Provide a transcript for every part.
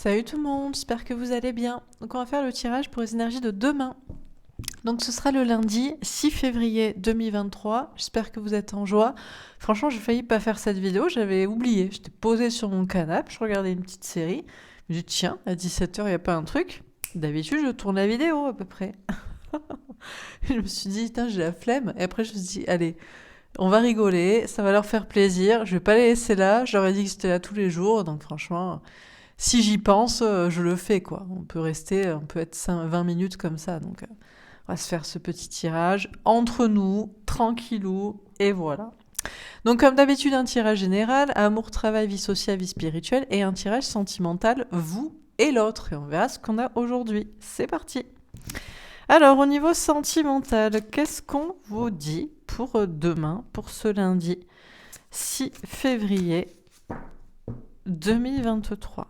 Salut tout le monde, j'espère que vous allez bien. Donc on va faire le tirage pour les énergies de demain. Donc ce sera le lundi 6 février 2023. J'espère que vous êtes en joie. Franchement, j'ai failli pas faire cette vidéo, j'avais oublié. J'étais posée sur mon canapé, je regardais une petite série. J'ai dit tiens, à 17h, il n'y a pas un truc. D'habitude, je tourne la vidéo à peu près. Je me suis dit, putain, j'ai la flemme. Et après, je me suis dit, allez, on va rigoler, ça va leur faire plaisir. Je vais pas les laisser là. Je leur ai dit que c'était là tous les jours. Donc franchement, si j'y pense, je le fais, quoi. On peut être 20 minutes comme ça. Donc, on va se faire ce petit tirage entre nous, tranquillou, et voilà. Donc, comme d'habitude, un tirage général, amour, travail, vie sociale, vie spirituelle, et un tirage sentimental, vous et l'autre. Et on verra ce qu'on a aujourd'hui. C'est parti. Alors, au niveau sentimental, qu'est-ce qu'on vous dit pour demain, pour ce lundi 6 février 2023 ?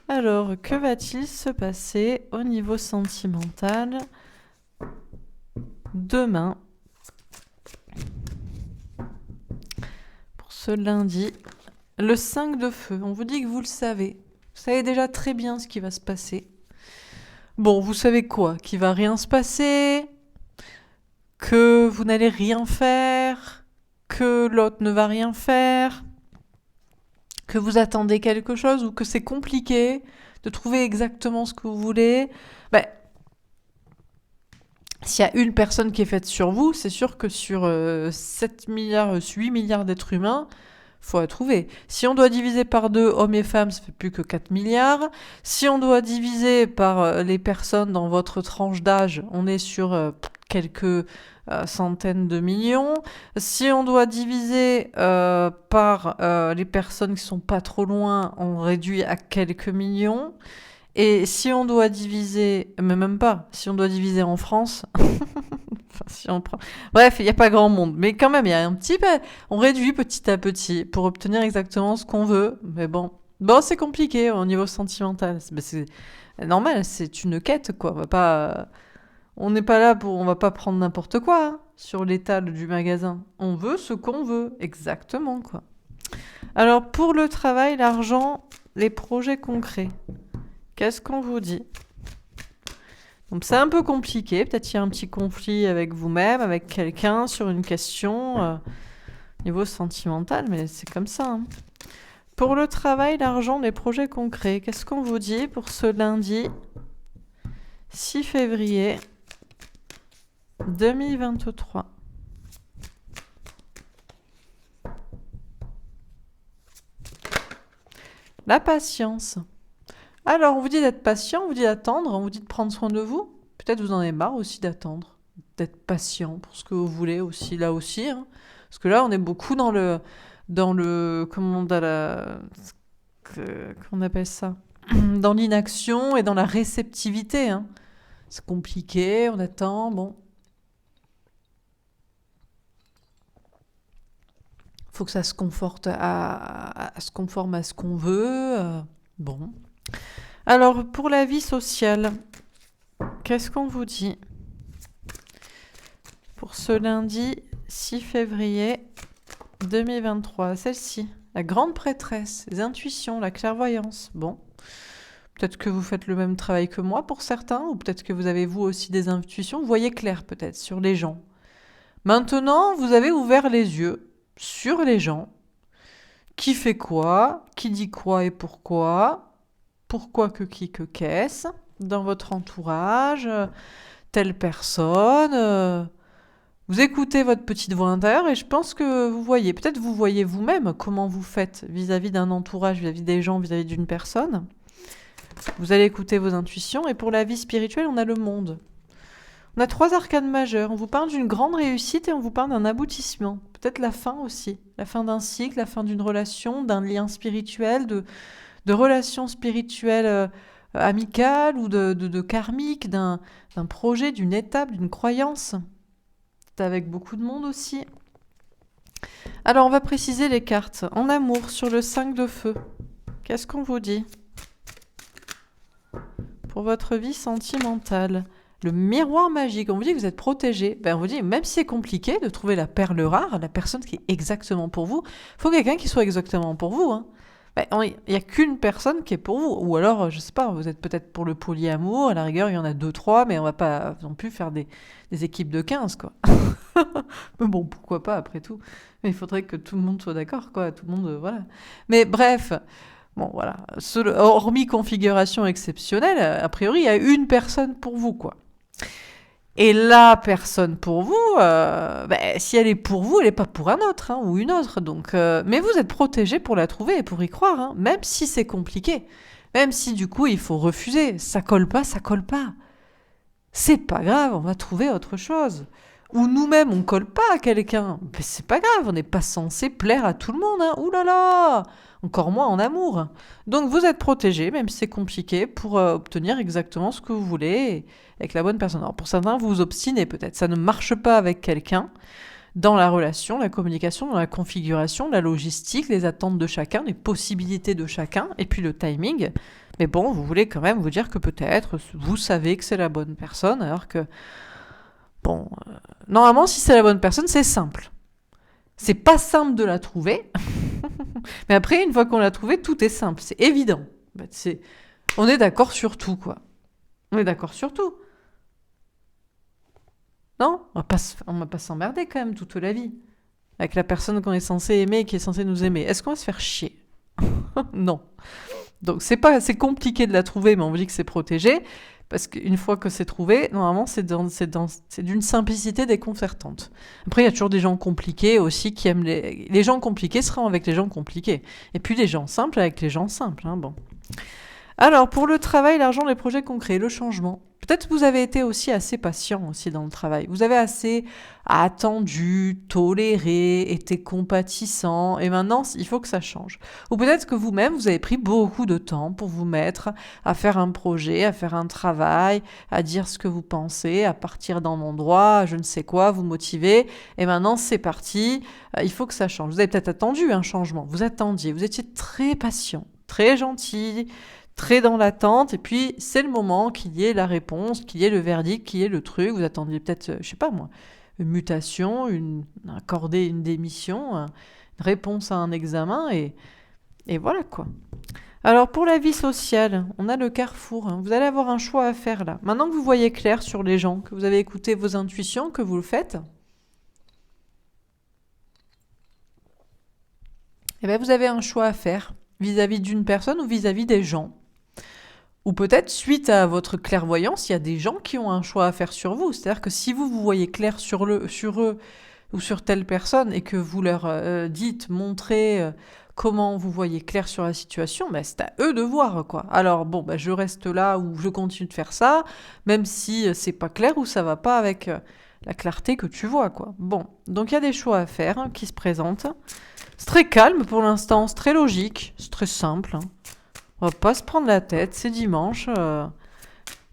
Alors, que va-t-il se passer au niveau sentimental demain pour ce lundi, le 5 de feu? On vous dit que vous le savez. Vous savez déjà très bien ce qui va se passer. Bon, vous savez quoi? Qu'il va rien se passer, que vous n'allez rien faire, que l'autre ne va rien faire, que vous attendez quelque chose ou que c'est compliqué de trouver exactement ce que vous voulez. S'il y a une personne qui est faite sur vous, c'est sûr que sur 7 milliards, 8 milliards d'êtres humains, faut la trouver. Si on doit diviser par 2 hommes et femmes, ça fait plus que 4 milliards. Si on doit diviser par les personnes dans votre tranche d'âge, on est sur quelques centaines de millions. Si on doit diviser par les personnes qui sont pas trop loin, on réduit à quelques millions. Et si on doit diviser, mais même pas, si on doit diviser en France, enfin, si on prend... Bref, il n'y a pas grand monde. Mais quand même, il y a un petit peu... On réduit petit à petit pour obtenir exactement ce qu'on veut. Mais bon, c'est compliqué au niveau sentimental. C'est normal, c'est une quête, quoi. On n'est pas là pour... On va pas prendre n'importe quoi hein, sur l'étal du magasin. On veut ce qu'on veut, exactement, quoi. Alors, pour le travail, l'argent, les projets concrets. Qu'est-ce qu'on vous dit? Donc c'est un peu compliqué, peut-être qu'il y a un petit conflit avec vous-même, avec quelqu'un sur une question niveau sentimental, mais c'est comme ça. Hein. Pour le travail, l'argent, les projets concrets, qu'est-ce qu'on vous dit pour ce lundi 6 février 2023 ? La patience. Alors, on vous dit d'être patient, on vous dit d'attendre, on vous dit de prendre soin de vous. Peut-être vous en avez marre aussi d'attendre, d'être patient pour ce que vous voulez aussi, là aussi. Hein. Parce que là, on est beaucoup comment on appelle ça? Dans l'inaction et dans la réceptivité. Hein. C'est compliqué, on attend, bon. Faut que ça se conforme à ce qu'on veut. Bon. Alors, pour la vie sociale, qu'est-ce qu'on vous dit pour ce lundi 6 février 2023? Celle-ci, la grande prêtresse, les intuitions, la clairvoyance. Bon, peut-être que vous faites le même travail que moi pour certains, ou peut-être que vous avez vous aussi des intuitions. Vous voyez clair peut-être sur les gens. Maintenant, vous avez ouvert les yeux sur les gens. Qui fait quoi? Qui dit quoi et pourquoi? Pourquoi que qui que qu'est-ce dans votre entourage, telle personne. Vous écoutez votre petite voix intérieure et je pense que vous voyez, peut-être vous voyez vous-même comment vous faites vis-à-vis d'un entourage, vis-à-vis des gens, vis-à-vis d'une personne. Vous allez écouter vos intuitions et pour la vie spirituelle, on a le monde. On a 3 arcanes majeures. On vous parle d'une grande réussite et on vous parle d'un aboutissement. Peut-être la fin aussi. La fin d'un cycle, la fin d'une relation, d'un lien spirituel, de relations spirituelles amicales ou de karmiques, d'un projet, d'une étape, d'une croyance. C'est avec beaucoup de monde aussi. Alors, on va préciser les cartes. En amour, sur le 5 de feu. Qu'est-ce qu'on vous dit pour votre vie sentimentale? Le miroir magique, on vous dit que vous êtes protégé. On vous dit, même si c'est compliqué de trouver la perle rare, la personne qui est exactement pour vous, il faut quelqu'un qui soit exactement pour vous. Hein. Il n'y a qu'une personne qui est pour vous. Ou alors, je sais pas, vous êtes peut-être pour le polyamour, à la rigueur, il y en a deux, trois, mais on va pas non plus faire des équipes de 15, quoi. Mais bon, pourquoi pas, après tout. Mais il faudrait que tout le monde soit d'accord, quoi. Tout le monde, voilà. Mais bref, bon, voilà. Hormis configuration exceptionnelle, a priori, il y a une personne pour vous, quoi. Et la personne pour vous, si elle est pour vous, elle n'est pas pour un autre, hein, ou une autre. Donc, mais vous êtes protégé pour la trouver et pour y croire, hein, même si c'est compliqué. Même si du coup il faut refuser. Ça colle pas, ça colle pas. C'est pas grave, on va trouver autre chose. Ou nous-mêmes, on colle pas à quelqu'un. Mais c'est pas grave, on n'est pas censé plaire à tout le monde. Hein. Ouh là là, encore moins en amour. Donc vous êtes protégé, même si c'est compliqué, pour obtenir exactement ce que vous voulez avec la bonne personne. Alors pour certains, vous vous obstinez peut-être. Ça ne marche pas avec quelqu'un dans la relation, la communication, dans la configuration, la logistique, les attentes de chacun, les possibilités de chacun, et puis le timing. Mais bon, vous voulez quand même vous dire que peut-être vous savez que c'est la bonne personne, alors que, bon, normalement, si c'est la bonne personne, c'est simple. C'est pas simple de la trouver, mais après, une fois qu'on l'a trouvée, tout est simple, c'est évident. On est d'accord sur tout, quoi. On est d'accord sur tout. Non, on va pas s'emmerder quand même toute la vie. Avec la personne qu'on est censé aimer et qui est censée nous aimer. Est-ce qu'on va se faire chier? Non. Donc c'est compliqué de la trouver, mais on vous dit que c'est protégé. Parce qu'une fois que c'est trouvé, normalement, c'est d'une simplicité déconcertante. Après, il y a toujours des gens compliqués aussi qui aiment les gens compliqués seront avec les gens compliqués. Et puis les gens simples avec les gens simples. Hein, bon. Alors, pour le travail, l'argent, les projets concrets, le changement. Peut-être que vous avez été aussi assez patient aussi dans le travail. Vous avez assez attendu, toléré, été compatissant, et maintenant, il faut que ça change. Ou peut-être que vous-même, vous avez pris beaucoup de temps pour vous mettre à faire un projet, à faire un travail, à dire ce que vous pensez, à partir d'un endroit, je ne sais quoi, vous motiver, et maintenant, c'est parti, il faut que ça change. Vous avez peut-être attendu un changement, vous attendiez, vous étiez très patient, très gentil, très dans l'attente, et puis c'est le moment qu'il y ait la réponse, qu'il y ait le verdict, qu'il y ait le truc. Vous attendiez peut-être, je sais pas moi, une mutation, accorder une démission, une réponse à un examen, et voilà quoi. Alors pour la vie sociale, on a le carrefour. Hein. Vous allez avoir un choix à faire là. Maintenant que vous voyez clair sur les gens, que vous avez écouté vos intuitions, que vous le faites, eh bien vous avez un choix à faire vis-à-vis d'une personne ou vis-à-vis des gens. Ou peut-être, suite à votre clairvoyance, il y a des gens qui ont un choix à faire sur vous. C'est-à-dire que si vous voyez clair sur eux ou sur telle personne et que vous leur dites, montrez comment vous voyez clair sur la situation, c'est à eux de voir, quoi. Alors bon, je reste là ou je continue de faire ça, même si c'est pas clair ou ça va pas avec la clarté que tu vois, quoi. Bon, donc il y a des choix à faire qui se présentent. C'est très calme pour l'instant, c'est très logique, c'est très simple. On va pas se prendre la tête, c'est dimanche.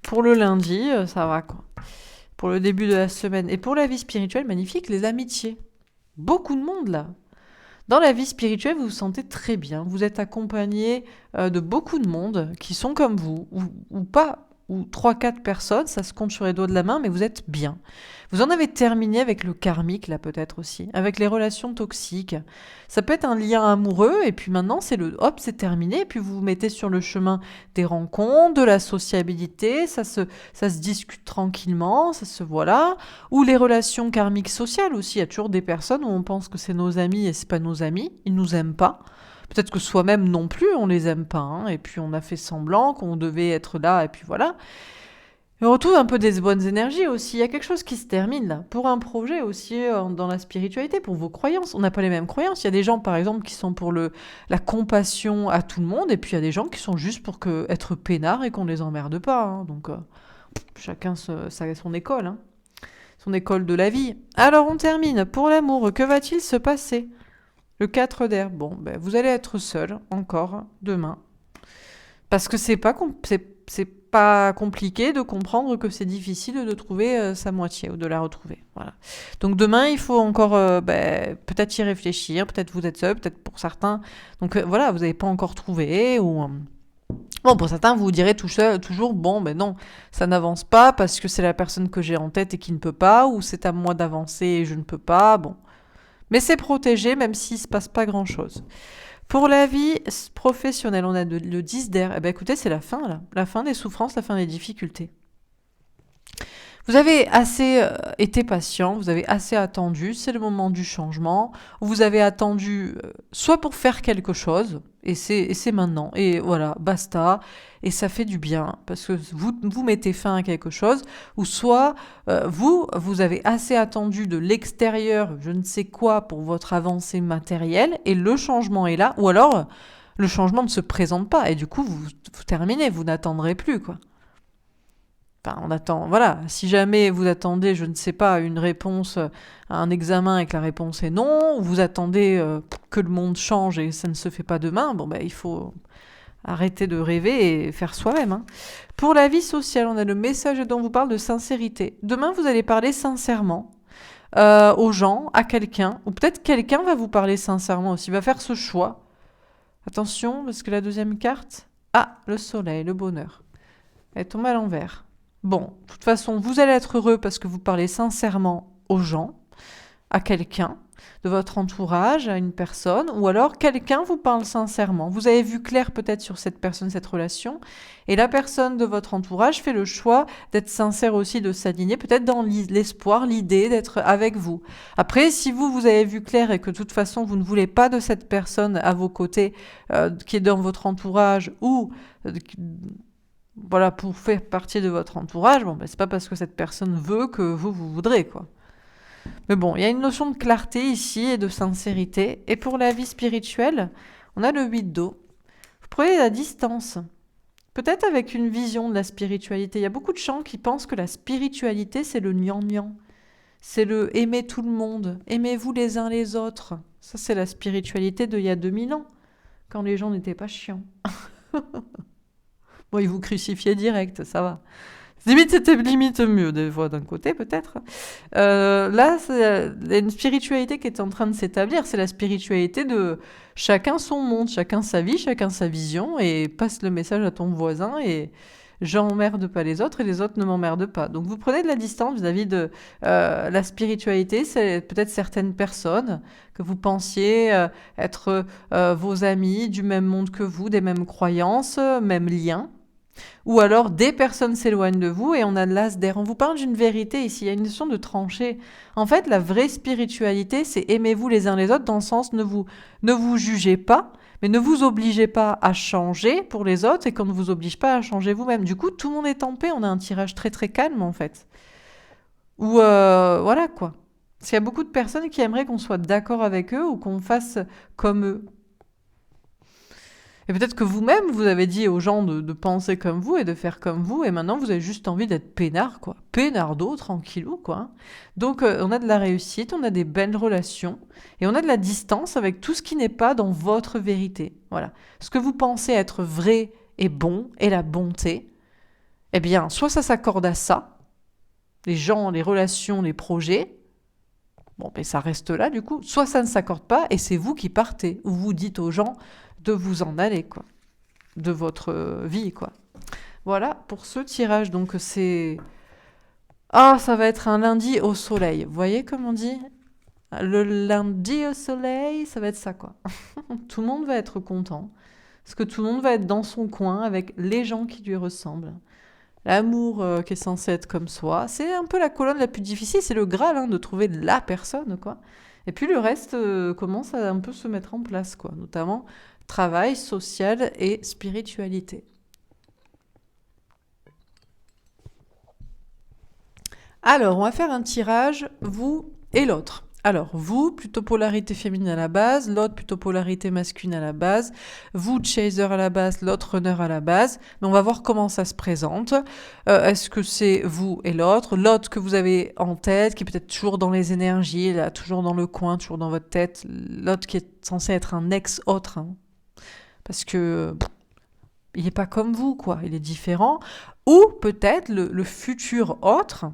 Pour le lundi, ça va quoi. Pour le début de la semaine. Et pour la vie spirituelle, magnifique, les amitiés. Beaucoup de monde là. Dans la vie spirituelle, vous vous sentez très bien. Vous êtes accompagné de beaucoup de monde qui sont comme vous, ou pas, ou 3-4 personnes, ça se compte sur les doigts de la main, mais vous êtes bien. Vous en avez terminé avec le karmique, là peut-être aussi, avec les relations toxiques. Ça peut être un lien amoureux, et puis maintenant, c'est terminé, et puis vous vous mettez sur le chemin des rencontres, de la sociabilité, ça se discute tranquillement, ça se voilà. Ou les relations karmiques sociales aussi, il y a toujours des personnes où on pense que c'est nos amis et c'est pas nos amis, ils nous aiment pas. Peut-être que soi-même non plus, on les aime pas, hein, et puis on a fait semblant qu'on devait être là, et puis voilà. Et on retrouve un peu des bonnes énergies aussi. Il y a quelque chose qui se termine là. Pour un projet aussi dans la spiritualité, pour vos croyances. On n'a pas les mêmes croyances. Il y a des gens, par exemple, qui sont pour la compassion à tout le monde, et puis il y a des gens qui sont juste pour être peinards et qu'on ne les emmerde pas. Hein. Donc chacun son école. Hein. Son école de la vie. Alors on termine. Pour l'amour, que va-t-il se passer ? Le 4 d'air. Bon, vous allez être seul encore demain. Parce que c'est pas compliqué de comprendre que c'est difficile de trouver sa moitié ou de la retrouver. Voilà. Donc demain, il faut encore peut-être y réfléchir, peut-être vous êtes seul, peut-être pour certains. Donc voilà, vous n'avez pas encore trouvé. Bon, pour certains, vous vous direz toujours, non, ça n'avance pas parce que c'est la personne que j'ai en tête et qui ne peut pas, ou c'est à moi d'avancer et je ne peux pas. Bon. Mais c'est protégé même s'il ne se passe pas grand-chose. Pour la vie professionnelle, on a le 10 d'air. Eh ben écoutez, c'est la fin là. La fin des souffrances, la fin des difficultés. Vous avez assez été patient, vous avez assez attendu, c'est le moment du changement. Vous avez attendu soit pour faire quelque chose, et c'est maintenant, et voilà, basta, et ça fait du bien, parce que vous mettez fin à quelque chose, ou soit vous avez assez attendu de l'extérieur, je ne sais quoi, pour votre avancée matérielle, et le changement est là, ou alors le changement ne se présente pas, et du coup vous terminez, vous n'attendrez plus, quoi. Enfin, on attend, voilà, si jamais vous attendez, je ne sais pas, une réponse à un examen et que la réponse est non, ou vous attendez que le monde change et ça ne se fait pas demain, bon ben il faut arrêter de rêver et faire soi-même. Hein. Pour la vie sociale, on a le message dont vous parle de sincérité. Demain, vous allez parler sincèrement aux gens, à quelqu'un, ou peut-être quelqu'un va vous parler sincèrement aussi, va faire ce choix. Attention, parce que la deuxième carte, le soleil, le bonheur. Elle tombe à l'envers. Bon, de toute façon, vous allez être heureux parce que vous parlez sincèrement aux gens, à quelqu'un, de votre entourage, à une personne, ou alors quelqu'un vous parle sincèrement. Vous avez vu clair peut-être sur cette personne, cette relation, et la personne de votre entourage fait le choix d'être sincère aussi, de s'aligner, peut-être dans l'espoir, l'idée d'être avec vous. Après, si vous avez vu clair et que de toute façon, vous ne voulez pas de cette personne à vos côtés, qui est dans votre entourage, ou... voilà, pour faire partie de votre entourage, bon, ben, c'est pas parce que cette personne veut que vous voudrez, quoi. Mais bon, il y a une notion de clarté ici et de sincérité. Et pour la vie spirituelle, on a le 8 d'eau. Vous prenez la distance. Peut-être avec une vision de la spiritualité. Il y a beaucoup de gens qui pensent que la spiritualité, c'est le gnangnan. C'est le aimer tout le monde. Aimez-vous les uns les autres. Ça, c'est la spiritualité d'il y a 2000 ans, quand les gens n'étaient pas chiants. Bon, ils vous crucifiaient direct, ça va. Limite, c'était limite mieux, des fois, d'un côté, peut-être. Là, il y a une spiritualité qui est en train de s'établir. C'est la spiritualité de chacun son monde, chacun sa vie, chacun sa vision, et passe le message à ton voisin, et j'emmerde pas les autres, et les autres ne m'emmerdent pas. Donc, vous prenez de la distance vis-à-vis de la spiritualité. C'est peut-être certaines personnes que vous pensiez être vos amis, du même monde que vous, des mêmes croyances, mêmes liens. Ou alors des personnes s'éloignent de vous et on a l'as d'air. On vous parle d'une vérité ici, il y a une notion de trancher. En fait, la vraie spiritualité, c'est aimez-vous les uns les autres dans le sens ne vous jugez pas, mais ne vous obligez pas à changer pour les autres et qu'on ne vous oblige pas à changer vous-même. Du coup, tout le monde est en paix, on a un tirage très très calme en fait. Ou voilà quoi. Parce qu'il y a beaucoup de personnes qui aimeraient qu'on soit d'accord avec eux ou qu'on fasse comme eux. Et peut-être que vous-même, vous avez dit aux gens de penser comme vous et de faire comme vous, et maintenant vous avez juste envie d'être peinard, quoi. Peinardo, tranquillou, quoi. Donc on a de la réussite, on a des belles relations, et on a de la distance avec tout ce qui n'est pas dans votre vérité. Voilà. Ce que vous pensez être vrai et bon, et la bonté, eh bien, soit ça s'accorde à ça, les gens, les relations, les projets, bon, ben ça reste là du coup, soit ça ne s'accorde pas, et c'est vous qui partez, ou vous dites aux gens de vous en aller, quoi, de votre vie, quoi. Voilà pour ce tirage. Donc c'est ça va être un lundi au soleil. Vous voyez comme on dit le lundi au soleil, ça va être ça, quoi. Tout le monde va être content parce que tout le monde va être dans son coin avec les gens qui lui ressemblent. L'amour qui est censé être comme soi, c'est un peu la colonne la plus difficile, c'est le Graal, hein, de trouver la personne, quoi. Et puis le reste commence à un peu se mettre en place, quoi, notamment travail, social et spiritualité. Alors, on va faire un tirage, vous et l'autre. Alors, vous, plutôt polarité féminine à la base, l'autre plutôt polarité masculine à la base, vous, chaser à la base, l'autre runner à la base. Mais on va voir comment ça se présente. Est-ce que c'est vous et l'autre que vous avez en tête, qui est peut-être toujours dans les énergies, là, toujours dans le coin, toujours dans votre tête, l'autre qui est censé être un ex-autre, hein. Parce que il n'est pas comme vous, quoi. Il est différent. Ou peut-être le futur autre,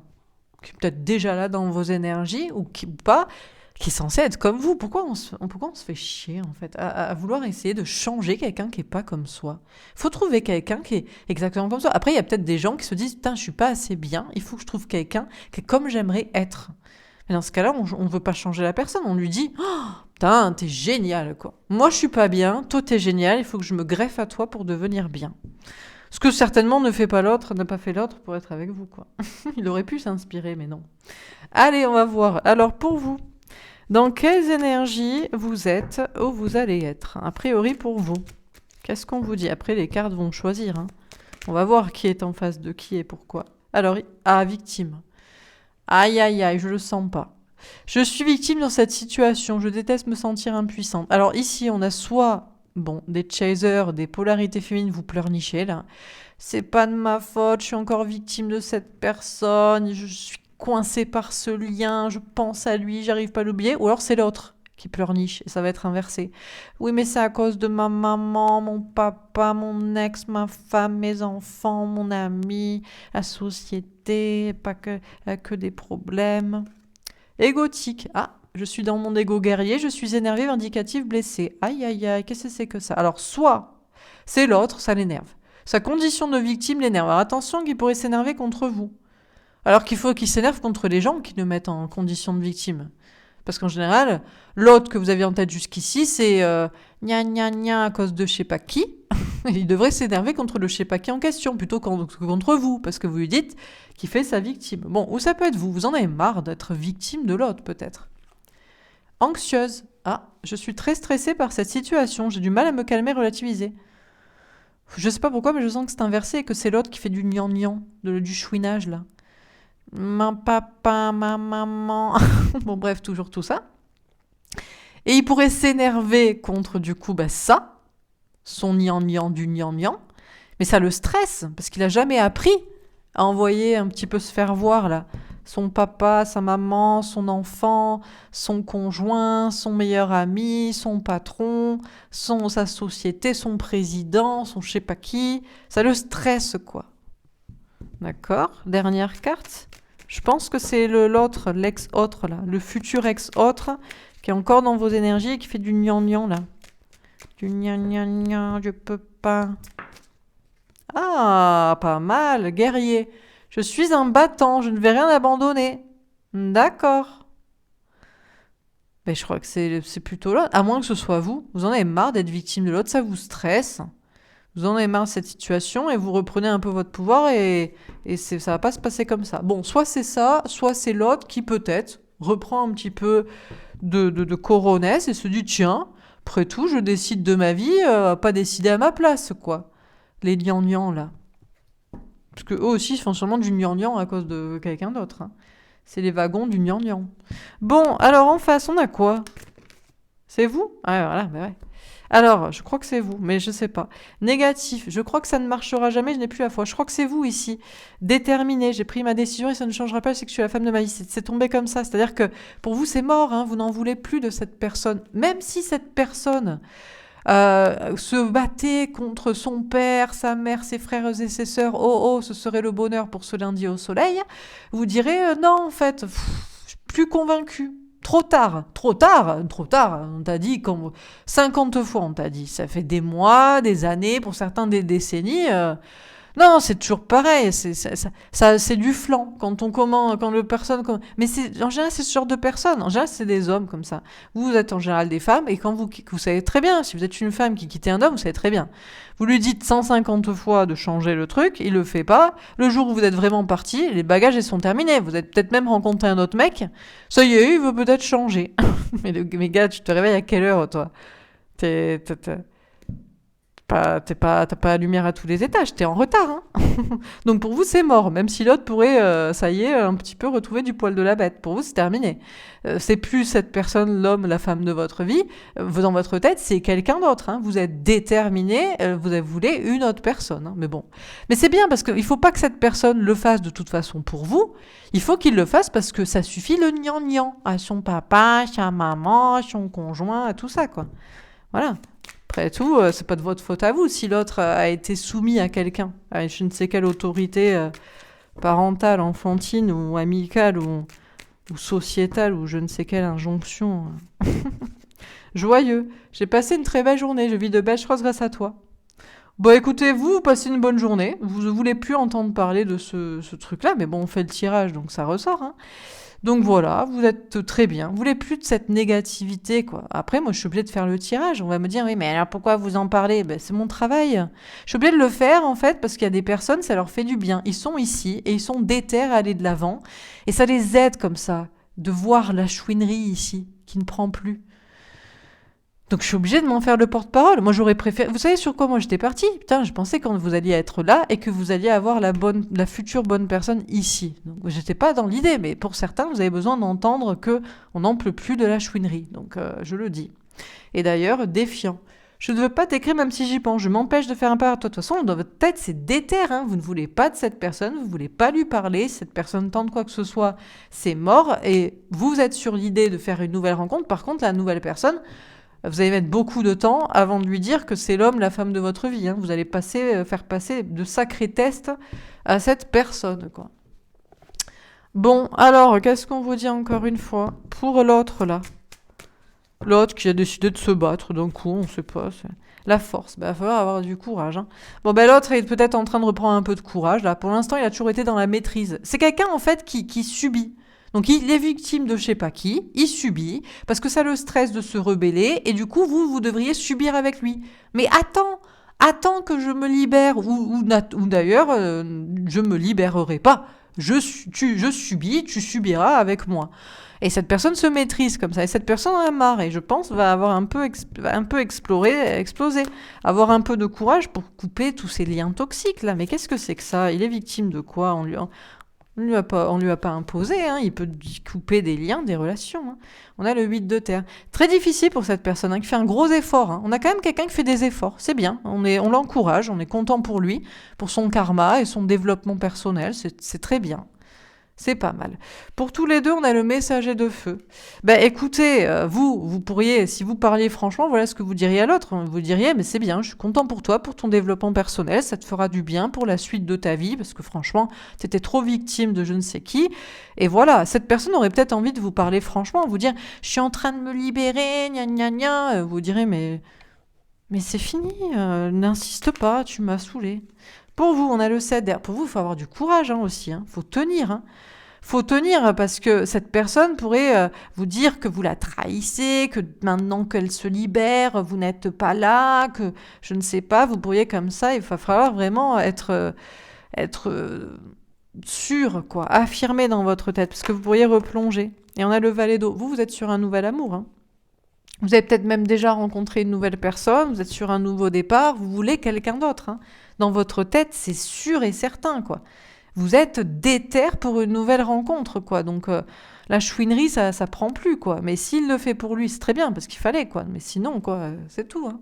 qui est peut-être déjà là dans vos énergies, ou pas, qui est censé être comme vous. Pourquoi on se fait chier, en fait, à vouloir essayer de changer quelqu'un qui n'est pas comme soi? Il faut trouver quelqu'un qui est exactement comme soi. Après, il y a peut-être des gens qui se disent « Putain, je ne suis pas assez bien, il faut que je trouve quelqu'un qui est comme j'aimerais être ». Mais dans ce cas-là, on ne veut pas changer la personne. On lui dit oh, Putain, t'es génial, quoi. Moi, je suis pas bien, toi, t'es génial, il faut que je me greffe à toi pour devenir bien. Ce que certainement ne fait pas l'autre, n'a pas fait l'autre pour être avec vous, quoi. Il aurait pu s'inspirer, mais non. Allez, on va voir. Alors, pour vous, dans quelles énergies vous êtes ou vous allez être, a priori pour vous? Qu'est-ce qu'on vous dit? Après, les cartes vont choisir. Hein. On va voir qui est en face de qui et pourquoi. Alors, victime. Aïe, aïe, aïe, je le sens pas. Je suis victime dans cette situation. Je déteste me sentir impuissante. Alors ici, on a soit des chasers, des polarités féminines, vous pleurnichez là. C'est pas de ma faute, je suis encore victime de cette personne, je suis coincée par ce lien, je pense à lui, j'arrive pas à l'oublier. Ou alors c'est l'autre qui pleurniche et ça va être inversé. Oui, mais c'est à cause de ma maman, mon papa, mon ex, ma femme, mes enfants, mon ami, la société, pas que des problèmes. Égotique. Ah, je suis dans mon égo guerrier, je suis énervé, vindicatif, blessé. Aïe, aïe, aïe, qu'est-ce que c'est que ça? Alors, soit c'est l'autre, ça l'énerve. Sa condition de victime l'énerve. Alors, attention qu'il pourrait s'énerver contre vous. Alors qu'il faut qu'il s'énerve contre les gens qui le mettent en condition de victime. Parce qu'en général, l'autre que vous aviez en tête jusqu'ici, c'est gna gna gna à cause de je sais pas qui. Il devrait s'énerver contre le je sais pas qui en question, plutôt que contre vous, parce que vous lui dites qu'il fait sa victime. Bon, ou ça peut être vous en avez marre d'être victime de l'autre, peut-être. Anxieuse. Ah, je suis très stressée par cette situation, j'ai du mal à me calmer, relativiser. Je sais pas pourquoi, mais je sens que c'est inversé et que c'est l'autre qui fait du gnangnan, du chouinage, là. Mon papa, ma maman... bon, bref, toujours tout ça. Et il pourrait s'énerver contre, du coup, ça, son gnangnan du gnangnan, mais ça le stresse, parce qu'il a jamais appris à envoyer un petit peu se faire voir, là. Son papa, sa maman, son enfant, son conjoint, son meilleur ami, son patron, sa société, son président, son je sais pas qui. Ça le stresse, quoi. D'accord. Dernière carte. Je pense que c'est l'autre, l'ex-autre, là. Le futur ex-autre qui est encore dans vos énergies et qui fait du gnangnan, là. Du gnangnan, je peux pas. Ah, pas mal, guerrier. Je suis un battant, je ne vais rien abandonner. D'accord. Mais je crois que c'est plutôt l'autre. À moins que ce soit vous. Vous en avez marre d'être victime de l'autre, ça vous stresse. Vous en avez marre de cette situation et vous reprenez un peu votre pouvoir et ça va pas se passer comme ça. Bon, soit c'est ça, soit c'est l'autre qui peut-être reprend un petit peu de coronesse et se dit tiens, après tout, je décide de ma vie, pas décider à ma place, quoi. Les gnangnans, là. Parce qu'eux aussi font sûrement du gnangnan à cause de quelqu'un d'autre. Hein. C'est les wagons du gnangnan. Bon, alors en face, on a quoi? C'est vous? Ah, voilà, bah ouais. Alors, je crois que c'est vous, mais je sais pas. Négatif, je crois que ça ne marchera jamais, je n'ai plus la foi. Je crois que c'est vous ici. Déterminé, j'ai pris ma décision et ça ne changera pas, c'est que je suis la femme de ma vie. C'est tombé comme ça. C'est-à-dire que pour vous, c'est mort, hein, vous n'en voulez plus de cette personne. Même si cette personne se battait contre son père, sa mère, ses frères et ses sœurs, oh, ce serait le bonheur pour ce lundi au soleil, vous direz non, en fait, je suis plus convaincue. Trop tard, on t'a dit 50 fois, on t'a dit. Ça fait des mois, des années, pour certains des décennies. Non, c'est toujours pareil, c'est du flanc. Quand le personne... Mais en général, c'est ce genre de personnes. En général, c'est des hommes comme ça. Vous êtes en général des femmes, et quand vous savez très bien, si vous êtes une femme qui quitte un homme, vous savez très bien. Vous lui dites 150 fois de changer le truc, il le fait pas. Le jour où vous êtes vraiment parti, les bagages, ils sont terminés. Vous avez peut-être même rencontré un autre mec. Ça y est, il veut peut-être changer. mais gars, tu te réveilles à quelle heure, toi? T'as pas la lumière à tous les étages, t'es en retard. Hein. Donc pour vous, c'est mort, même si l'autre pourrait, ça y est, un petit peu retrouver du poil de la bête. Pour vous, c'est terminé. C'est plus cette personne, l'homme, la femme de votre vie. Dans votre tête, c'est quelqu'un d'autre. Hein. Vous êtes déterminé, vous voulez une autre personne. Hein. Mais bon. Mais c'est bien parce qu'il faut pas que cette personne le fasse de toute façon pour vous. Il faut qu'il le fasse parce que ça suffit le gnangnan à son papa, à sa maman, à son conjoint, à tout ça, quoi. Voilà. Après tout, c'est pas de votre faute à vous si l'autre a été soumis à quelqu'un, à je ne sais quelle autorité parentale, enfantine ou amicale ou sociétale ou je ne sais quelle injonction. Joyeux. J'ai passé une très belle journée. Je vis de belles choses grâce à toi. Bon, écoutez, vous passez une bonne journée. Vous ne voulez plus entendre parler de ce truc-là, mais bon, on fait le tirage, donc ça ressort. Hein. Donc voilà, vous êtes très bien. Vous voulez plus de cette négativité, quoi. Après, moi, je suis obligée de faire le tirage. On va me dire, oui, mais alors pourquoi vous en parlez? Ben, c'est mon travail. Je suis obligée de le faire, en fait, parce qu'il y a des personnes, ça leur fait du bien. Ils sont ici et ils sont déter à aller de l'avant. Et ça les aide comme ça, de voir la chouinerie ici, qui ne prend plus. Donc je suis obligée de m'en faire le porte-parole. Moi j'aurais préféré. Vous savez sur quoi moi j'étais partie? Putain, je pensais quand vous alliez être là et que vous alliez avoir la future bonne personne ici. Donc j'étais pas dans l'idée, mais pour certains vous avez besoin d'entendre que on n'en peut plus de la chouinerie. Donc je le dis. Et d'ailleurs défiant. Je ne veux pas t'écrire même si j'y pense. Je m'empêche de faire un pas à toi. De toute façon, dans votre tête, c'est déter. Hein. Vous ne voulez pas de cette personne, vous ne voulez pas lui parler. Si cette personne tente quoi que ce soit, c'est mort. Et vous êtes sur l'idée de faire une nouvelle rencontre. Par contre, la nouvelle personne, vous allez mettre beaucoup de temps avant de lui dire que c'est l'homme, la femme de votre vie. Hein. Vous allez faire passer de sacrés tests à cette personne, quoi. Bon, alors, qu'est-ce qu'on vous dit encore une fois pour l'autre, là? L'autre qui a décidé de se battre d'un coup, on sait pas. La force, il va falloir avoir du courage. Hein. Bon, l'autre est peut-être en train de reprendre un peu de courage. Là, pour l'instant, il a toujours été dans la maîtrise. C'est quelqu'un, en fait, qui subit. Donc il est victime de je sais pas qui, il subit, parce que ça le stresse de se rebeller, et du coup, vous devriez subir avec lui. Mais attends que je me libère, ou d'ailleurs, je me libérerai pas. Je subis, tu subiras avec moi. Et cette personne se maîtrise comme ça, et cette personne en a marre, et je pense va avoir un peu exploser, avoir un peu de courage pour couper tous ces liens toxiques là. Mais qu'est-ce que c'est que ça? Il est victime de quoi? On lui a pas imposé, hein. Il peut couper des liens, des relations. Hein. On a le 8 de terre. Très difficile pour cette personne qui fait un gros effort. Hein. On a quand même quelqu'un qui fait des efforts, c'est bien. On l'encourage, on est content pour lui, pour son karma et son développement personnel, c'est très bien. C'est pas mal. Pour tous les deux, on a le messager de feu. Écoutez, vous pourriez, si vous parliez franchement, voilà ce que vous diriez à l'autre. Vous diriez, mais c'est bien, je suis content pour toi, pour ton développement personnel, ça te fera du bien pour la suite de ta vie, parce que franchement, t'étais trop victime de je ne sais qui. Et voilà, cette personne aurait peut-être envie de vous parler franchement, vous dire, je suis en train de me libérer, gna gna gna. Vous direz, mais c'est fini, n'insiste pas, tu m'as saoulé. Pour vous, on a le 7 d'air. Pour vous, il faut avoir du courage aussi. Il faut tenir. Faut tenir parce que cette personne pourrait vous dire que vous la trahissez, que maintenant qu'elle se libère, vous n'êtes pas là, que je ne sais pas, vous pourriez comme ça, il va falloir vraiment être sûr, quoi, affirmé dans votre tête, parce que vous pourriez replonger. Et on a le valet d'eau. Vous êtes sur un nouvel amour. Hein. Vous avez peut-être même déjà rencontré une nouvelle personne, vous êtes sur un nouveau départ, vous voulez quelqu'un d'autre. Hein. Dans votre tête, c'est sûr et certain, quoi. Vous êtes déter pour une nouvelle rencontre, quoi. Donc la chouinerie, ça prend plus, quoi. Mais s'il le fait pour lui, c'est très bien, parce qu'il fallait, quoi. Mais sinon, quoi, c'est tout. Hein.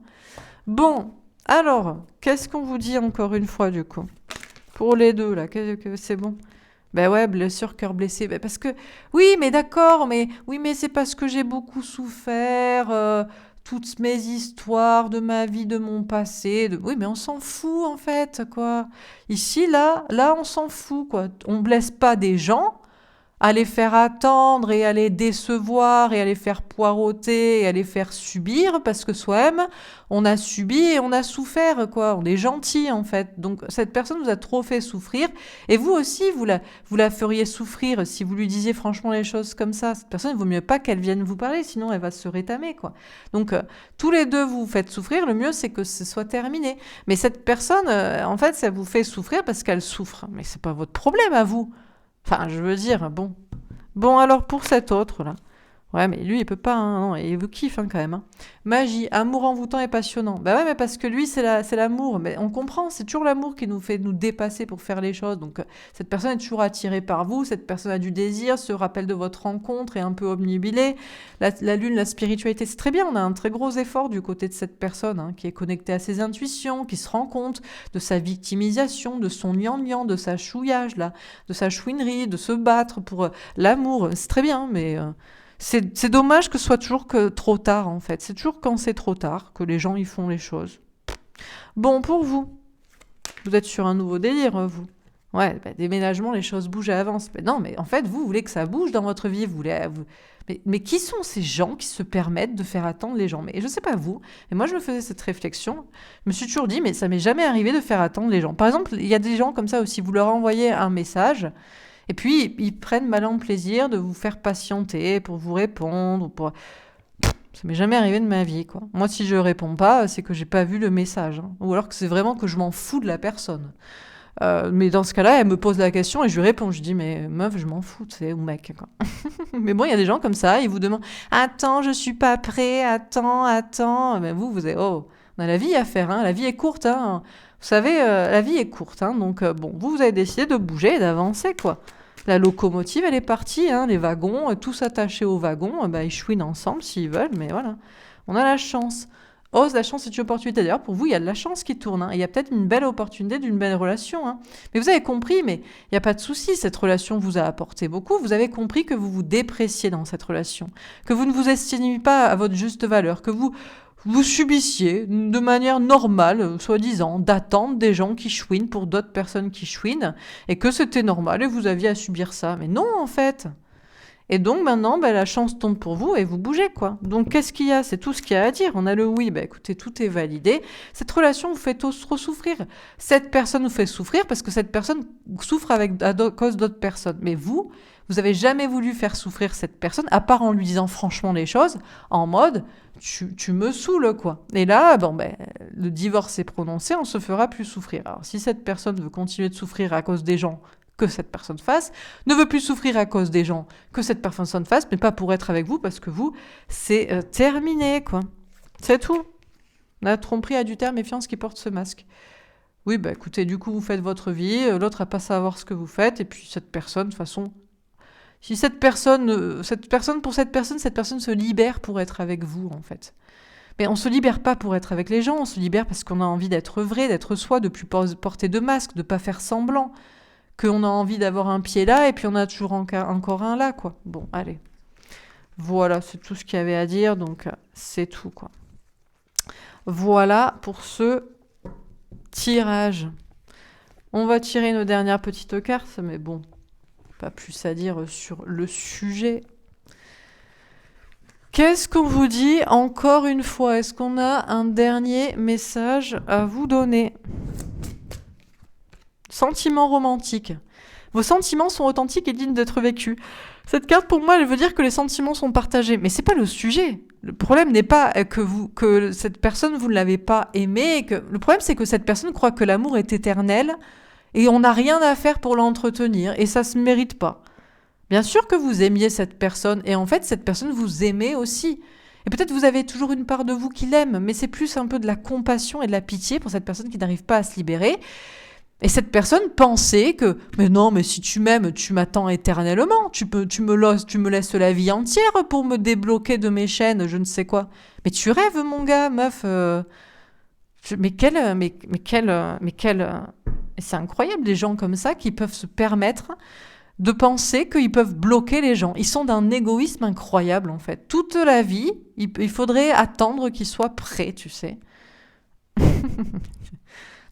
Bon, alors, qu'est-ce qu'on vous dit encore une fois, du coup? Pour les deux, là, c'est bon. Ouais, blessure, cœur blessé. Parce que, oui, mais d'accord, mais c'est parce que j'ai beaucoup souffert, toutes mes histoires de ma vie, de mon passé. Oui, mais on s'en fout, en fait, quoi. Ici, là, on s'en fout, quoi. On blesse pas des gens à les faire attendre et à les décevoir et à les faire poireauter et à les faire subir parce que soi-même, on a subi et on a souffert, quoi. On est gentil, en fait. Donc, cette personne vous a trop fait souffrir et vous aussi, vous la feriez souffrir si vous lui disiez franchement les choses comme ça. Cette personne, il vaut mieux pas qu'elle vienne vous parler, sinon elle va se rétamer, quoi. Donc, tous les deux vous faites souffrir, le mieux, c'est que ce soit terminé. Mais cette personne, en fait, ça vous fait souffrir parce qu'elle souffre. Mais c'est pas votre problème à vous. Enfin, je veux dire, bon. Bon, alors pour cet autre, là. Ouais, mais lui, il peut pas, hein, non, il vous kiffe quand même. Hein. Magie, amour envoûtant et passionnant. Ouais, mais parce que lui, c'est l'amour. Mais on comprend, c'est toujours l'amour qui nous fait nous dépasser pour faire les choses. Donc, cette personne est toujours attirée par vous, cette personne a du désir, se rappelle de votre rencontre, est un peu obnubilée. La lune, la spiritualité, c'est très bien. On a un très gros effort du côté de cette personne hein, qui est connectée à ses intuitions, qui se rend compte de sa victimisation, de son gnangnan, de sa chouillage, là, de sa chouinerie, de se battre pour l'amour. C'est très bien, mais... C'est dommage que ce soit toujours que trop tard, en fait. C'est toujours quand c'est trop tard que les gens y font les choses. Bon, pour vous, vous êtes sur un nouveau délire, vous. Ouais, déménagement, les choses bougent et avancent. Non, mais en fait, vous voulez que ça bouge dans votre vie. Mais qui sont ces gens qui se permettent de faire attendre les gens? Mais je sais pas vous, mais moi je me faisais cette réflexion. Je me suis toujours dit, mais ça m'est jamais arrivé de faire attendre les gens. Par exemple, il y a des gens comme ça aussi, vous leur envoyez un message... Et puis, ils prennent malin plaisir de vous faire patienter pour vous répondre. Ça m'est jamais arrivé de ma vie, quoi. Moi, si je réponds pas, c'est que j'ai pas vu le message, hein. Ou alors que c'est vraiment que je m'en fous de la personne. Mais dans ce cas-là, elle me pose la question et je lui réponds. Je dis, mais meuf, je m'en fous, tu sais, ou mec, quoi. Mais bon, il y a des gens comme ça, ils vous demandent, attends, je suis pas prêt, attends. Mais vous êtes, oh, on a la vie à faire, hein. La vie est courte, hein. Vous savez, la vie est courte, hein. Donc, bon, vous avez décidé de bouger et d'avancer, quoi. La locomotive, elle est partie, hein. Les wagons, tous attachés au wagon, ils chouinent ensemble s'ils veulent, mais voilà. On a la chance. Oh, la chance, c'est une opportunité. D'ailleurs, pour vous, il y a de la chance qui tourne, hein. Il y a peut-être une belle opportunité d'une belle relation, hein. Mais vous avez compris, mais il n'y a pas de souci. Cette relation vous a apporté beaucoup. Vous avez compris que vous vous dépréciez dans cette relation, que vous ne vous estimez pas à votre juste valeur, que vous subissiez de manière normale, soi-disant, d'attendre des gens qui chouinent pour d'autres personnes qui chouinent, et que c'était normal et vous aviez à subir ça. Mais non, en fait. Et donc maintenant, la chance tombe pour vous et vous bougez, quoi. Donc qu'est-ce qu'il y a? C'est tout ce qu'il y a à dire. On a le oui, écoutez, tout est validé. Cette relation vous fait trop souffrir. Cette personne vous fait souffrir parce que cette personne souffre à cause d'autres personnes. Mais vous avez jamais voulu faire souffrir cette personne, à part en lui disant franchement les choses, en mode tu me saoules, quoi. Et là, le divorce est prononcé, on se fera plus souffrir. Alors si cette personne veut continuer de souffrir à cause des gens que cette personne fasse, ne veut plus souffrir à cause des gens que cette personne fasse, mais pas pour être avec vous, parce que vous, c'est terminé, quoi. C'est tout. La tromperie adultère, méfiance qui porte ce masque. Oui, écoutez, du coup, vous faites votre vie, l'autre n'a pas à savoir ce que vous faites, et puis cette personne, de toute façon, si cette personne se libère pour être avec vous, en fait. Mais on se libère pas pour être avec les gens, on se libère parce qu'on a envie d'être vrai, d'être soi, de plus porter de masque, de pas faire semblant. Qu'on a envie d'avoir un pied là et puis on a toujours encore un là, quoi. Bon, allez. Voilà, c'est tout ce qu'il y avait à dire, donc c'est tout, quoi. Voilà pour ce tirage. On va tirer une dernière petite carte, mais bon, pas plus à dire sur le sujet. Qu'est-ce qu'on vous dit encore une fois? Est-ce qu'on a un dernier message à vous donner? Sentiments romantiques. Vos sentiments sont authentiques et dignes d'être vécus. Cette carte, pour moi, elle veut dire que les sentiments sont partagés. Mais c'est pas le sujet. Le problème n'est pas que cette personne, vous ne l'avez pas aimée. Le problème, c'est que cette personne croit que l'amour est éternel et on n'a rien à faire pour l'entretenir et ça se mérite pas. Bien sûr que vous aimiez cette personne et en fait, cette personne vous aimait aussi. Et peut-être vous avez toujours une part de vous qui l'aime, mais c'est plus un peu de la compassion et de la pitié pour cette personne qui n'arrive pas à se libérer. Et cette personne pensait que mais non, mais si tu m'aimes, tu m'attends éternellement, tu me laisses la vie entière pour me débloquer de mes chaînes, je ne sais quoi. Mais tu rêves, mon gars, meuf. C'est incroyable les gens comme ça qui peuvent se permettre de penser qu'ils peuvent bloquer les gens. Ils sont d'un égoïsme incroyable, en fait. Toute la vie, il faudrait attendre qu'ils soient prêts, tu sais.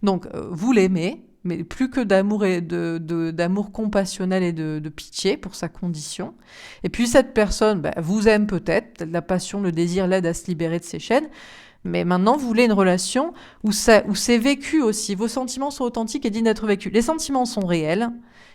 Donc, vous l'aimez, mais plus que d'amour et d'amour compassionnel et de pitié pour sa condition. Et puis cette personne vous aime peut-être, la passion, le désir l'aide à se libérer de ses chaînes, mais maintenant vous voulez une relation où c'est vécu aussi. Vos sentiments sont authentiques et dignes d'être vécus. Les sentiments sont réels,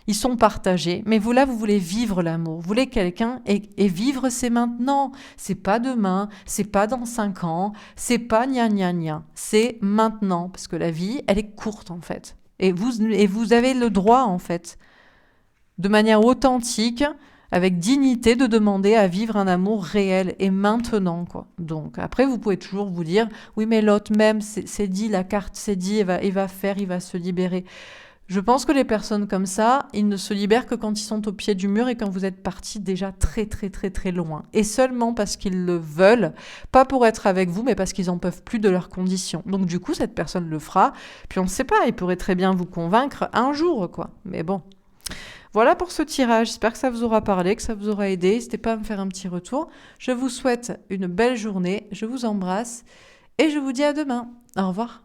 ils sont partagés, mais vous voulez vivre l'amour, vous voulez quelqu'un, et vivre c'est maintenant, c'est pas demain, c'est pas dans 5 ans, c'est pas gna gna gna, c'est maintenant, parce que la vie, elle est courte en fait. Et vous avez le droit en fait, de manière authentique, avec dignité, de demander à vivre un amour réel et maintenant, quoi. Donc après, vous pouvez toujours vous dire, oui mais l'autre même, c'est dit, la carte c'est dit, il va se libérer. Je pense que les personnes comme ça, ils ne se libèrent que quand ils sont au pied du mur et quand vous êtes partis déjà très très très très loin. Et seulement parce qu'ils le veulent, pas pour être avec vous, mais parce qu'ils en peuvent plus de leurs conditions. Donc du coup, cette personne le fera. Puis on ne sait pas, il pourrait très bien vous convaincre un jour, quoi. Mais bon. Voilà pour ce tirage. J'espère que ça vous aura parlé, que ça vous aura aidé. N'hésitez pas à me faire un petit retour. Je vous souhaite une belle journée. Je vous embrasse et je vous dis à demain. Au revoir.